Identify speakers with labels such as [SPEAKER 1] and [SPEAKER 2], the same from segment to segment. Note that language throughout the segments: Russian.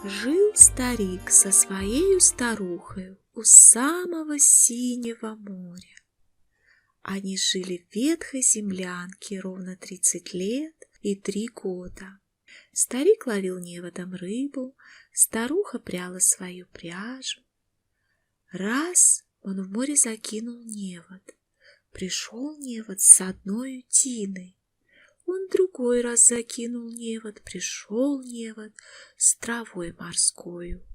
[SPEAKER 1] Жил старик со своей старухой у самого синего моря. Они жили в ветхой землянке ровно 30 лет и 3 года. Старик ловил неводом рыбу, старуха пряла свою пряжу. Раз он в море закинул невод. Пришел невод с одной утиной. Он другой раз закинул невод, пришел невод с травой морскою.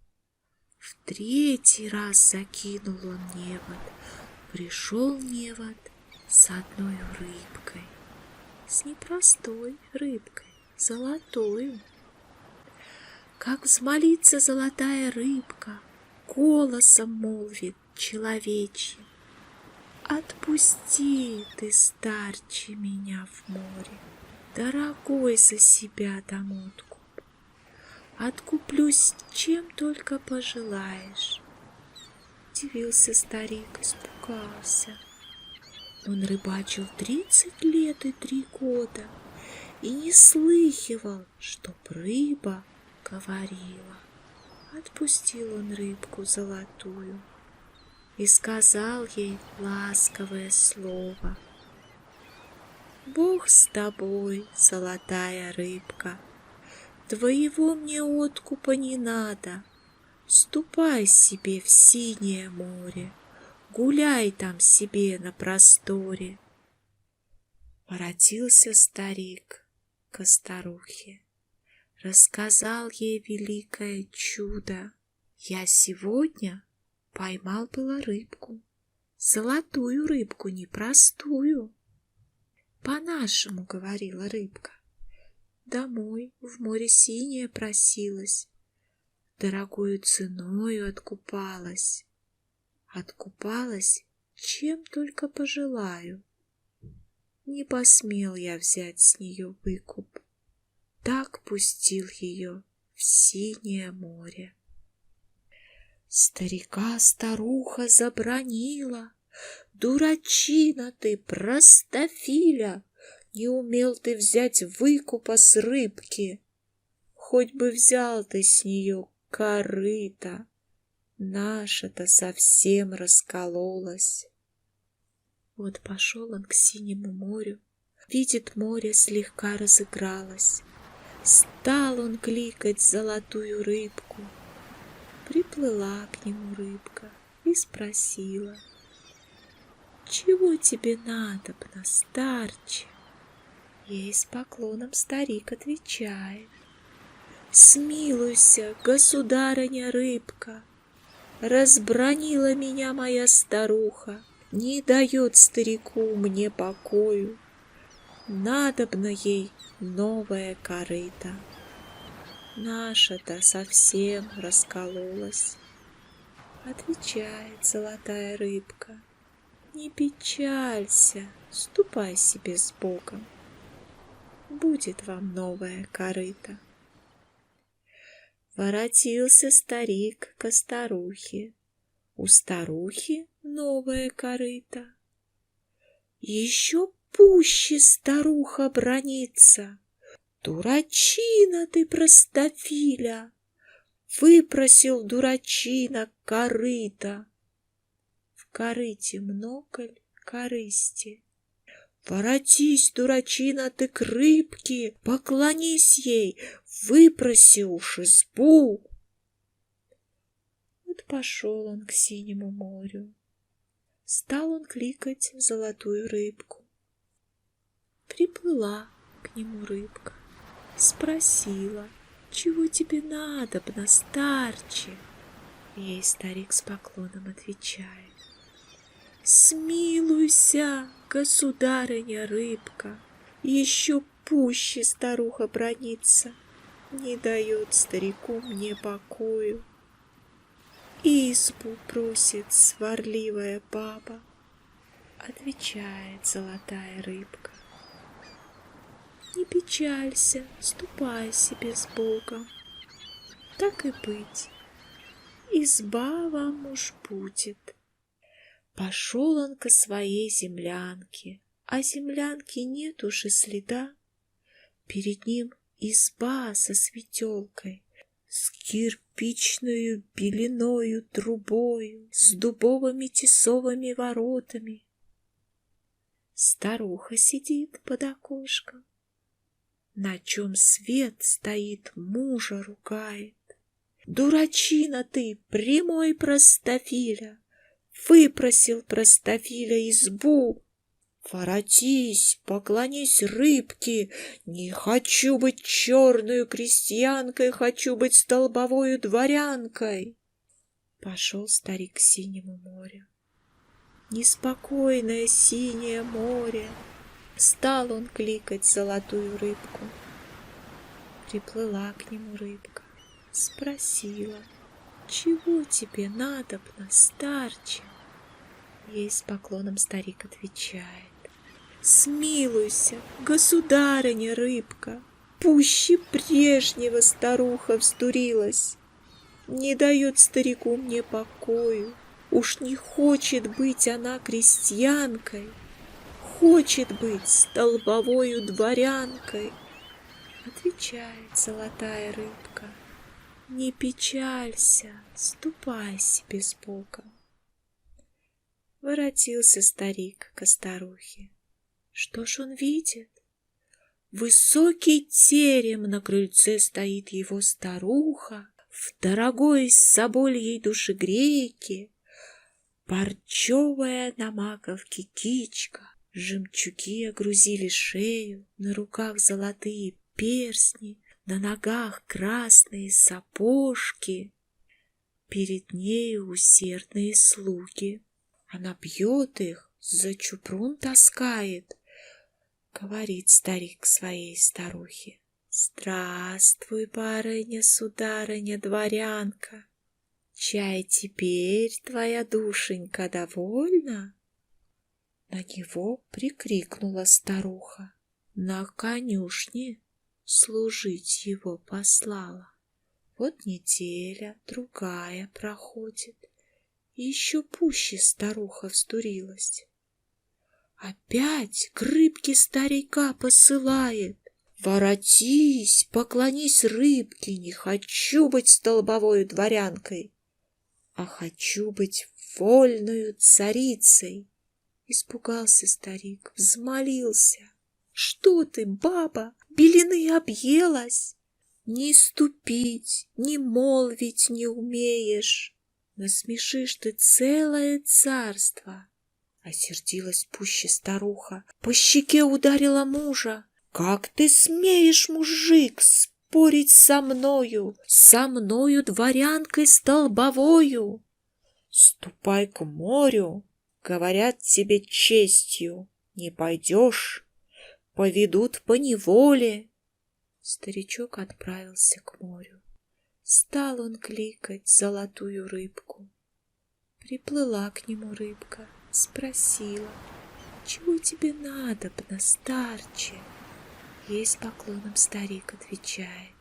[SPEAKER 1] В 3-й раз закинул он невод, пришел невод с одной рыбкой, с непростой рыбкой, золотою. Как взмолится золотая рыбка, голосом молвит человечьим: «Отпусти ты, старче, меня в море, дорогой за себя дам откуп. Откуплюсь, чем только пожелаешь». Удивился старик, испугался. Он рыбачил 30 лет и 3 года и не слыхивал, чтоб рыба говорила. Отпустил он рыбку золотую и сказал ей ласковое слово: «Бог с тобой, золотая рыбка, твоего мне откупа не надо. Ступай себе в синее море, гуляй там себе на просторе». Воротился старик ко старухе, рассказал ей великое чудо. «Я сегодня поймал было рыбку, золотую рыбку, непростую». «По-нашему, — говорила рыбка, — домой в море синее просилась, дорогою ценою откупалась. Откупалась, чем только пожелаю. Не посмел я взять с нее выкуп, так пустил ее в синее море». Старика старуха забранила: «Дурачина ты, простофиля! Не умел ты взять выкупа с рыбки. Хоть бы взял ты с нее корыто, наша-то совсем раскололась». Вот пошел он к синему морю, видит, море слегка разыгралось. Стал он кликать золотую рыбку. Приплыла к нему рыбка и спросила: «Чего тебе надобно, старче?» Ей с поклоном старик отвечает: «Смилуйся, государыня рыбка, разбранила меня моя старуха, не дает старику мне покою. Надобно ей новая корыта. Наша-то совсем раскололась». Отвечает золотая рыбка: «Не печалься, ступай себе с Богом. Будет вам новая корыта». Воротился старик ко старухе. У старухи новая корыта. Еще пуще старуха бранится: «Дурачина ты, простофиля! Выпросил дурачина корыто. В корыте много ль корысти? Воротись, дурачина, ты к рыбке, поклонись ей, выпроси уж избу». Вот пошел он к синему морю, стал он кликать золотую рыбку. Приплыла к нему рыбка, спросила: «Чего тебе надобно, старче?» Ей старик с поклоном отвечает: «Смилуйся, государыня рыбка, еще пуще старуха бранится, не дает старику мне покою. Избу просит сварливая баба». Отвечает золотая рыбка: «Не печалься, ступай себе с Богом. Так и быть, изба вам уж будет». Пошел он ко своей землянке, а землянки нет уж и следа. Перед ним изба со светелкой, с кирпичную беленою трубою, с дубовыми тесовыми воротами. Старуха сидит под окошком, на чем свет стоит, мужа ругает. Дурачина ты, прямой простофиля, выпросил простофиля избу. Воротись, поклонись рыбке, не хочу быть черную крестьянкой, хочу быть столбовою дворянкой. Пошел старик к синему морю. Неспокойное синее море. Стал он кликать золотую рыбку. Приплыла к нему рыбка, спросила: чего тебе надобно, старче? Ей с поклоном старик отвечает: смилуйся, государыня рыбка, пуще прежнего старуха вздурилась. Не дает старику мне покою, уж не хочет быть она крестьянкой, хочет быть столбовою дворянкой. Отвечает золотая рыбка: не печалься, ступай себе с Богом. Воротился старик ко старухе. Что ж он видит? Высокий терем, на крыльце стоит его старуха, в дорогой собольей душегрейке, парчевая на маковке кичка, жемчуги огрузили шею, на руках золотые перстни, на ногах красные сапожки. Перед нею усердные слуги. Она бьет их, за чупрун таскает. Говорит старик своей старухе: здравствуй, барыня, сударыня, дворянка. Чай теперь твоя душенька довольна? На него прикрикнула старуха: на конюшне служить его послала. Вот неделя, другая проходит, и еще пуще старуха вздурилась. Опять к рыбке старика посылает: воротись, поклонись рыбке, не хочу быть столбовою дворянкой, а хочу быть вольною царицей. Испугался старик, взмолился: что ты, баба, белины объелась? Ни ступить, ни молвить не умеешь. Насмешишь ты целое царство. Осердилась пуще старуха, по щеке ударила мужа. Как ты смеешь, мужик, спорить со мною дворянкой столбовою? Ступай к морю, говорят тебе честью, не пойдешь, поведут по неволе. Старичок отправился к морю. Стал он кликать золотую рыбку. Приплыла к нему рыбка, спросила: чего тебе надобно, старче? Ей с поклоном старик отвечает: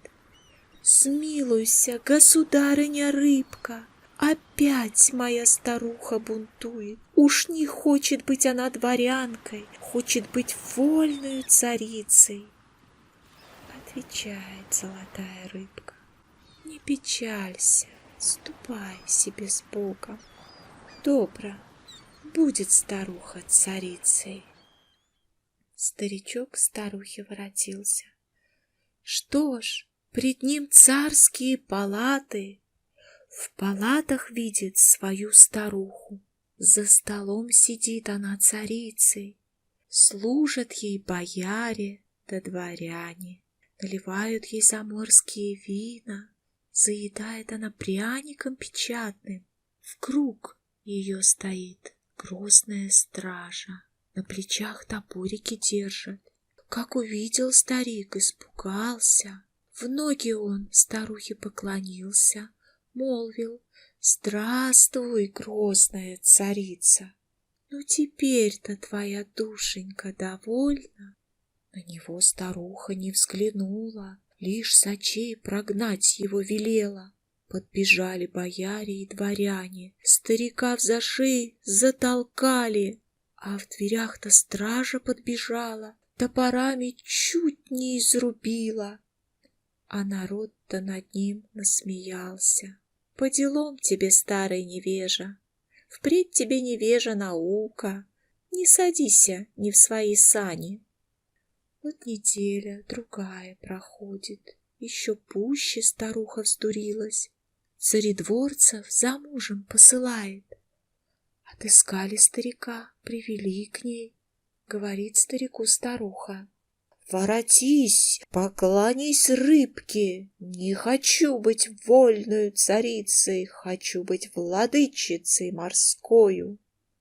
[SPEAKER 1] смилуйся, государыня рыбка, опять моя старуха бунтует. Уж не хочет быть она дворянкой, хочет быть вольною царицей. Отвечает золотая рыбка: не печалься, ступай себе с Богом. Добро, будет старуха царицей. Старичок к старухе воротился. Что ж, пред ним царские палаты. В палатах видит свою старуху. За столом сидит она царицей. Служат ей бояре да дворяне. Наливают ей заморские вина. Заедает она пряником печатным. В круг ее стоит грозная стража. На плечах топорики держат. Как увидел старик, испугался. В ноги он старухе поклонился, молвил: здравствуй, грозная царица. Ну теперь-то твоя душенька довольна? На него старуха не взглянула, лишь с очей прогнать его велела. Подбежали бояре и дворяне, старика в зашей затолкали, а в дверях-то стража подбежала, топорами чуть не изрубила. А народ-то над ним насмеялся. По делам тебе, старый невежа, впредь тебе невежа наука, не садися не в свои сани. Вот неделя, другая проходит, еще пуще старуха вздурилась. Царедворцев за мужем посылает. Отыскали старика, привели к ней. Говорит старику старуха: «Воротись, поклонись рыбке, не хочу быть вольною царицей, хочу быть владычицей морскою.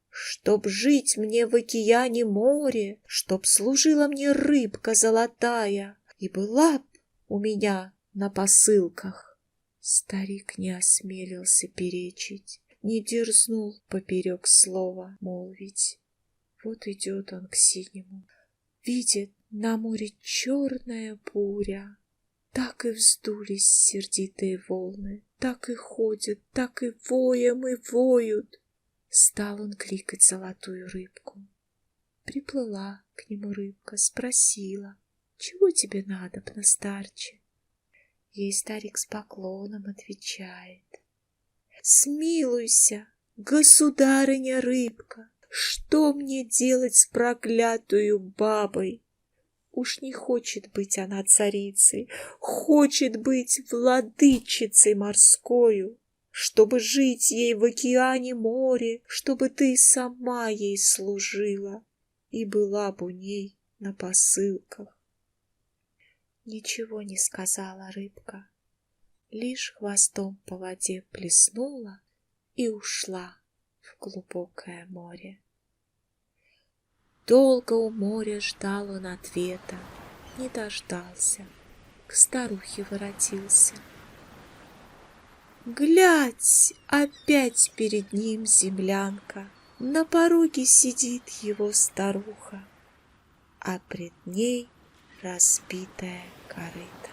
[SPEAKER 1] Чтоб жить мне в океане море, чтоб служила мне рыбка золотая и была б у меня на посылках». Старик не осмелился перечить, не дерзнул поперек слова молвить. Вот идет он к синему, видит на море черная буря. Так и вздулись сердитые волны, так и ходят, так и воем и воют. Стал он кликать золотую рыбку. Приплыла к нему рыбка, спросила: «Чего тебе надобно, старче?» Ей старик с поклоном отвечает: «Смилуйся, государыня рыбка, что мне делать с проклятую бабой? Уж не хочет быть она царицей, хочет быть владычицей морскою, чтобы жить ей в океане море, чтобы ты сама ей служила и была бы у ней на посылках». Ничего не сказала рыбка, лишь хвостом по воде плеснула и ушла в глубокое море. Долго у моря ждал он ответа, не дождался, к старухе воротился. Глядь, опять перед ним землянка, на пороге сидит его старуха, а пред ней разбитая корыта.